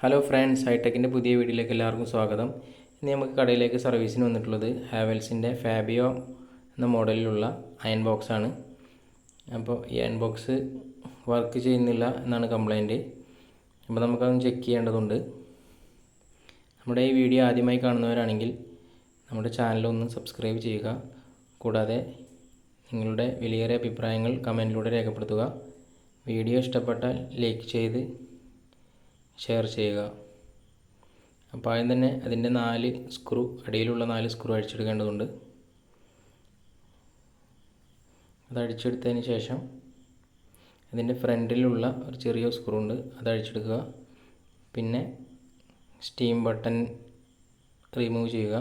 Hello friends, ഹൈടെക്കിൻ്റെ പുതിയ വീഡിയോയിലേക്ക് എല്ലാവർക്കും സ്വാഗതം. ഇന്ന് നമുക്ക് കടയിലേക്ക് സർവീസിന് വന്നിട്ടുള്ളത് ഹാവൽസിൻ്റെ ഫാബിയോ എന്ന മോഡലിലുള്ള അയൺ ബോക്സാണ്. അപ്പോൾ ഈ അയൺ ബോക്സ് വർക്ക് ചെയ്യുന്നില്ല എന്നാണ് കംപ്ലൈൻറ്റ്. അപ്പോൾ നമുക്കതൊന്ന് ചെക്ക് ചെയ്യേണ്ടതുണ്ട്. നമ്മുടെ ഈ വീഡിയോ ആദ്യമായി കാണുന്നവരാണെങ്കിൽ നമ്മുടെ ചാനലൊന്ന് സബ്സ്ക്രൈബ് ചെയ്യുക. കൂടാതെ നിങ്ങളുടെ വിലയേറിയ അഭിപ്രായങ്ങൾ കമൻറ്റിലൂടെ രേഖപ്പെടുത്തുക. വീഡിയോ ഇഷ്ടപ്പെട്ടാൽ ലൈക്ക് ചെയ്ത് ഷെയർ ചെയ്യുക. അപ്പോൾ ആദ്യം തന്നെ അതിൻ്റെ അടിയിലുള്ള 4 സ്ക്രൂ അഴിച്ചെടുക്കേണ്ടതുണ്ട്. അത് അഴിച്ചെടുത്തതിന് ശേഷം അതിൻ്റെ ഫ്രണ്ടിലുള്ള ഒരു ചെറിയ സ്ക്രൂ ഉണ്ട്, അത് അഴിച്ചെടുക്കുക. പിന്നെ സ്റ്റീം ബട്ടൺ റിമൂവ് ചെയ്യുക.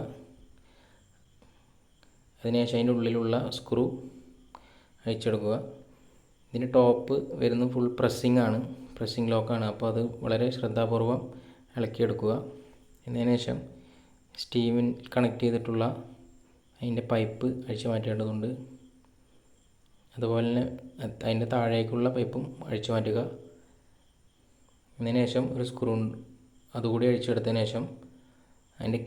അതിനുശേഷം അതിൻ്റെ ഉള്ളിലുള്ള സ്ക്രൂ അഴിച്ചെടുക്കുക. ഇതിൻ്റെ ടോപ്പ് വരുന്നത് ഫുൾ പ്രസ്സിംഗ് ലോക്കാണ്. അപ്പോൾ അത് വളരെ ശ്രദ്ധാപൂർവം ഇളക്കിയെടുക്കുക. എന്നതിന് ശേഷം സ്റ്റീമിൽ കണക്ട് ചെയ്തിട്ടുള്ള അതിൻ്റെ പൈപ്പ് അഴിച്ചു മാറ്റേണ്ടതുണ്ട്. അതുപോലെ തന്നെ അതിൻ്റെ താഴേക്കുള്ള പൈപ്പും അഴിച്ചു മാറ്റുക. എന്നതിന് ശേഷം ഒരു സ്ക്രൂ അതുകൂടി അഴിച്ചെടുത്തതിന് ശേഷം അതിൻ്റെ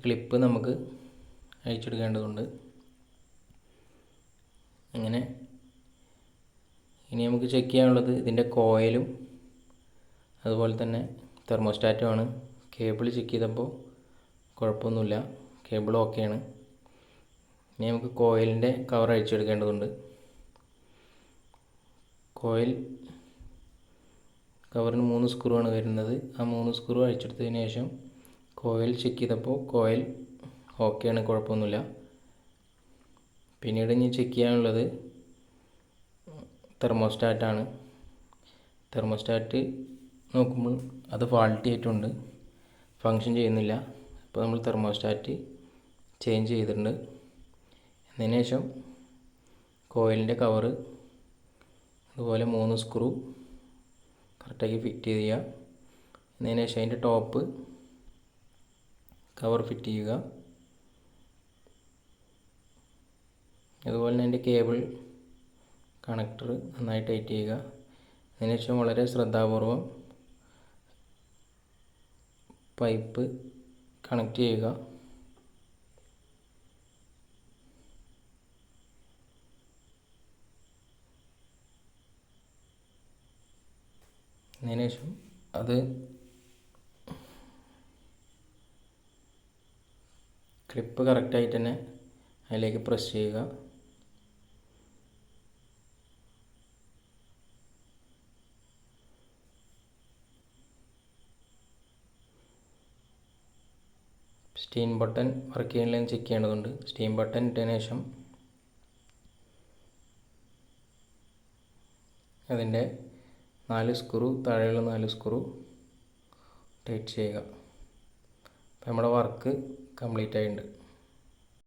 ക്ലിപ്പ് നമുക്ക് അഴിച്ചെടുക്കേണ്ടതുണ്ട്. അങ്ങനെ ഇനി നമുക്ക് ചെക്ക് ചെയ്യാനുള്ളത് ഇതിൻ്റെ കോയിലും അതുപോലെ തന്നെ തെർമോസ്റ്റാറ്റുമാണ്. കേബിൾ ചെക്ക് ചെയ്തപ്പോൾ കുഴപ്പമൊന്നുമില്ല, കേബിൾ ഓക്കെയാണ്. ഇനി നമുക്ക് കോയിലിൻ്റെ കവർ അഴിച്ചെടുക്കേണ്ടതുണ്ട്. കോയിൽ കവറിന് 3 സ്ക്രൂ ആണ് വരുന്നത്. ആ 3 സ്ക്രൂ അഴിച്ചെടുത്തതിന് ശേഷം കോയിൽ ചെക്ക് ചെയ്തപ്പോൾ കോയിൽ ഓക്കെയാണ്, കുഴപ്പമൊന്നുമില്ല. പിന്നീട് ഇനി ചെക്ക് ചെയ്യാനുള്ളത് തെർമോസ്റ്റാറ്റാണ്. തെർമോസ്റ്റാറ്റ് നോക്കുമ്പോൾ അത് ഫാൾട്ടി ആയിട്ടുണ്ട്, ഫങ്ഷൻ ചെയ്യുന്നില്ല. അപ്പോൾ നമ്മൾ തെർമോസ്റ്റാറ്റ് ചേഞ്ച് ചെയ്തിട്ടുണ്ട്. എന്നതിന് ശേഷം കോയിലിൻ്റെ കവറ് അതുപോലെ 3 സ്ക്രൂ കറക്റ്റാക്കി ഫിറ്റ് ചെയ്യുക. എന്നതിന് ശേഷം അതിൻ്റെ ടോപ്പ് കവർ ഫിറ്റ് ചെയ്യുക. അതുപോലെ തന്നെ അതിൻ്റെ കേബിൾ കണക്ടർ നന്നായി ടൈറ്റ് ചെയ്യുക. അതിനുശേഷം വളരെ ശ്രദ്ധാപൂർവം പൈപ്പ് കണക്ട് ചെയ്യുക. അതിനുശേഷം അത് ക്ലിപ്പ് കറക്റ്റായിട്ട് തന്നെ അതിലേക്ക് പ്രസ് ചെയ്യുക. സ്റ്റീം ബട്ടൺ വർക്ക് ചെയ്യുന്നില്ലെന്ന് ചെക്ക് ചെയ്യേണ്ടതുണ്ട്. സ്റ്റീം ബട്ടൺ ഇട്ടതിന് ശേഷം അതിൻ്റെ 4 സ്ക്രൂ താഴെയുള്ള 4 സ്ക്രൂ ടൈറ്റ് ചെയ്യുക. അപ്പോൾ നമ്മുടെ വർക്ക് കംപ്ലീറ്റ് ആയിട്ടുണ്ട്.